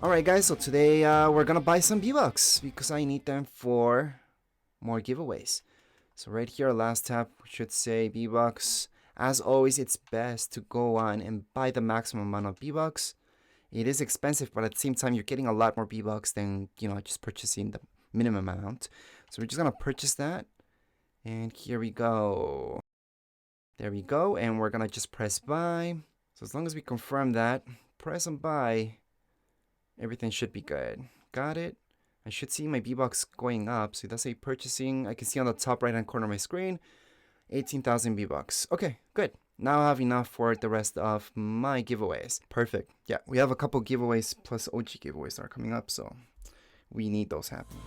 Alright guys, so today we're gonna buy some V-Bucks because I need them for more giveaways. So right here, last tab should say V-Bucks. As always, it's best to go on and buy the maximum amount of V-Bucks. It is expensive, but at the same time, you're getting a lot more V-Bucks than, just purchasing the minimum amount. So we're just gonna purchase that. And here we go. There we go, and we're gonna just press buy. So as long as we confirm that, press and buy, everything should be good. Got it. I should see my V-Bucks going up. So that's a purchasing. I can see on the top right hand corner of my screen, 18,000 V-Bucks. Okay, good. Now I have enough for the rest of my giveaways. Perfect. Yeah, we have a couple giveaways plus OG giveaways that are coming up, so we need those happening.